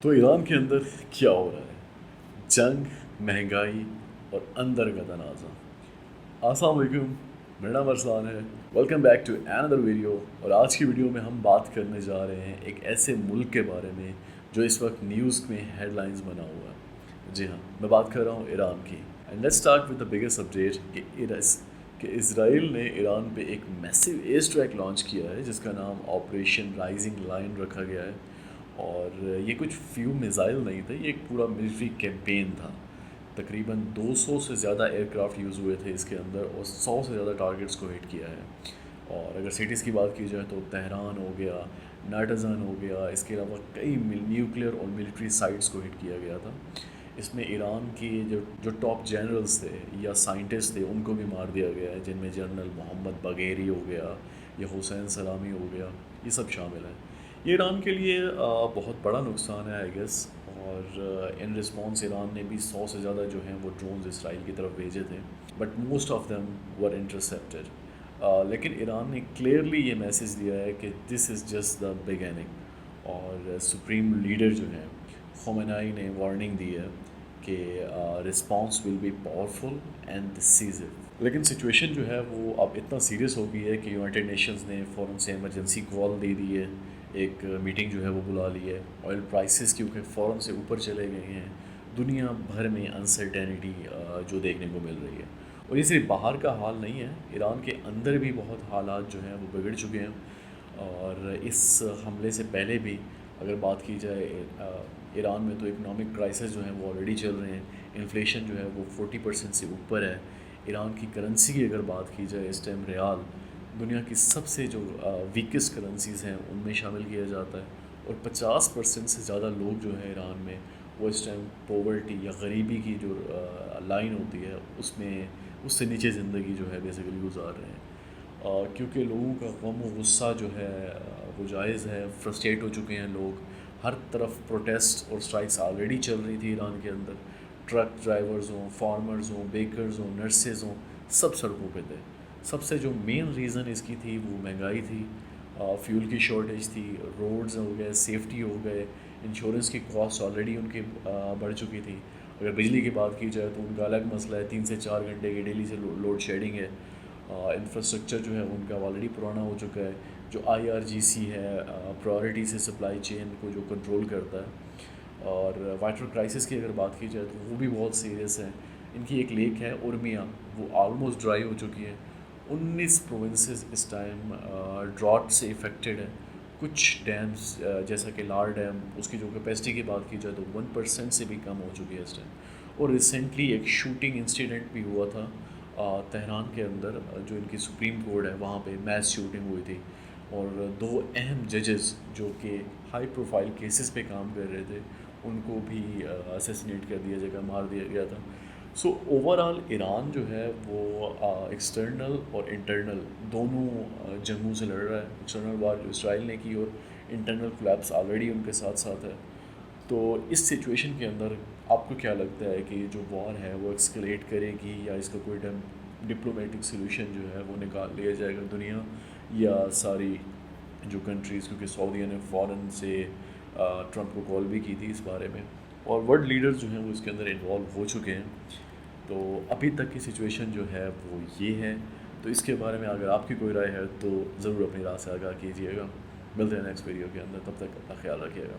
تو ایران کے اندر کیا ہو رہا ہے؟ جنگ، مہنگائی اور اندر کا تنازع۔ السلام علیکم، میرا نام ارسلان ہے۔ Welcome back to another video. اور آج کی ویڈیو میں ہم بات کرنے جا رہے ہیں ایک ایسے ملک کے بارے میں جو اس وقت نیوز میں ہیڈ لائنز بنا ہوا ہے۔ جی ہاں، میں بات کر رہا ہوں ایران کی۔ And let's start with the biggest update کہ اسرائیل نے ایران پہ ایک میسو ایئر اسٹرائک لانچ کیا ہے جس کا نام آپریشن رائزنگ لائن رکھا گیا ہے۔ اور یہ کچھ فیو میزائل نہیں تھے، یہ ایک پورا ملٹری کیمپین تھا۔ تقریباً 200 سے زیادہ ایئر کرافٹ یوز ہوئے تھے اس کے اندر، اور 100 سے زیادہ ٹارگیٹس کو ہٹ کیا ہے۔ اور اگر سٹیز کی بات کی جائے تو تہران ہو گیا، ناٹزن ہو گیا، اس کے علاوہ کئی نیوکلیئر اور ملٹری سائٹس کو ہٹ کیا گیا تھا۔ اس میں ایران کی جو ٹاپ جنرلز تھے یا سائنٹسٹ تھے ان کو بھی مار دیا گیا ہے، جن میں جنرل محمد بغیری ہو گیا یا حسین سلامی ہو گیا، یہ سب شامل ہیں۔ یہ ایران کے لیے بہت بڑا نقصان ہے آئی گیس۔ اور ان رسپانس ایران نے بھی 100 سے زیادہ جو ہیں وہ ڈرونز اسرائیل کی طرف بھیجے تھے، but most of them were intercepted. لیکن ایران نے کلیئرلی یہ میسیج دیا ہے کہ this is just the beginning. اور سپریم لیڈر جو ہیں خامنئی نے وارننگ دی ہے کہ response will be powerful and decisive. لیکن سچویشن جو ہے وہ اب اتنا سیریس ہو گئی ہے کہ یونائٹڈ نیشنز نے فوراً سے ایمرجنسی کال دے دی ہے، ایک میٹنگ جو ہے وہ بلا لی ہے۔ آئل پرائسز کیونکہ فوراً سے اوپر چلے گئے ہیں، دنیا بھر میں انسرٹینٹی جو دیکھنے کو مل رہی ہے۔ اور یہ صرف باہر کا حال نہیں ہے، ایران کے اندر بھی بہت حالات جو ہیں وہ بگڑ چکے ہیں۔ اور اس حملے سے پہلے بھی اگر بات کی جائے ایران میں تو اکنامک کرائسس جو ہیں وہ آلریڈی چل رہے ہیں، انفلیشن جو ہے وہ 40% سے اوپر ہے۔ ایران کی کرنسی کی اگر بات کی جائے اس ٹائم ریال دنیا کی سب سے جو ویکسٹ کرنسیز ہیں ان میں شامل کیا جاتا ہے۔ اور 50% سے زیادہ لوگ جو ہیں ایران میں وہ اس ٹائم پاورٹی یا غریبی کی جو لائن ہوتی ہے اس سے نیچے زندگی جو ہے بیسیکلی گزار رہے ہیں۔ کیونکہ لوگوں کا غم و غصہ جو ہے وہ جائز ہے، فرسٹریٹ ہو چکے ہیں لوگ۔ ہر طرف پروٹیسٹ اور اسٹرائکس آلریڈی چل رہی تھی ایران کے اندر۔ ٹرک ڈرائیورز ہوں، فارمرز ہوں، بیکرز ہوں، نرسز ہوں، سب سڑکوں پہ تھے۔ سب سے جو مین ریزن اس کی تھی وہ مہنگائی تھی، فیول کی شارٹیج تھی، روڈز ہو گئے، سیفٹی ہو گئے، انشورنس کی کاسٹ آلریڈی ان کی بڑھ چکی تھی۔ اگر بجلی کی بات کی جائے تو ان کا الگ مسئلہ ہے، 3 سے 4 گھنٹے کی ڈیلی سے لوڈ شیڈنگ ہے۔ انفراسٹرکچر جو ہے ان کا آلریڈی پرانا ہو چکا ہے۔ جو IRGC ہے، پرائورٹی سے سپلائی چین کو جو کنٹرول کرتا ہے۔ اور واٹر کرائسس کی اگر بات کی جائے تو وہ بھی بہت سیریس ہے۔ ان کی ایک لیک ہے ارمیا، وہ آلموسٹ ڈرائی ہو چکی ہے۔ 19 پروونسز اس ٹائم ڈراٹ سے افیکٹڈ ہے۔ کچھ ڈیمز جیسا کہ لار ڈیم، اس کی جو کیپیسٹی کی بات کی جائے تو 1% سے بھی کم ہو چکی ہے اس ٹائم۔ اور ریسنٹلی ایک شوٹنگ انسیڈنٹ بھی ہوا تھا تہران کے اندر، جو ان کی سپریم کورٹ ہے وہاں پہ میس شوٹنگ ہوئی تھی۔ اور 2 اہم ججز جو کہ ہائی پروفائل کیسز پہ کام کر رہے تھے ان کو بھی اسیسینیٹ کر دیا جگہ مار دیا گیا تھا۔ سو اوور آل ایران جو ہے وہ ایکسٹرنل اور انٹرنل دونوں جنگوں سے لڑ رہا ہے۔ ایکسٹرنل وار جو اسرائیل نے کی اور انٹرنل کولیپس آلریڈی ان کے ساتھ ساتھ ہے۔ تو اس سچویشن کے اندر آپ کو کیا لگتا ہے کہ جو وار ہے وہ ایکسکلیٹ کرے گی، یا اس کا کوئی ڈپلومیٹک سلوشن جو ہے وہ نکال لیا جائے گا دنیا، یا ساری جو کنٹریز، کیونکہ سعودیہ نے فوراً سے ٹرمپ کو کال بھی کی تھی اس بارے میں، اور ورلڈ لیڈرز جو ہیں وہ اس کے اندر انوالو ہو چکے ہیں۔ تو ابھی تک کی سچویشن جو ہے وہ یہ ہے۔ تو اس کے بارے میں اگر آپ کی کوئی رائے ہے تو ضرور اپنی رائے سے آگاہ کیجیے گا۔ ملتے ہیں نیکسٹ ویڈیو کے اندر، تب تک اپنا خیال رکھیے گا۔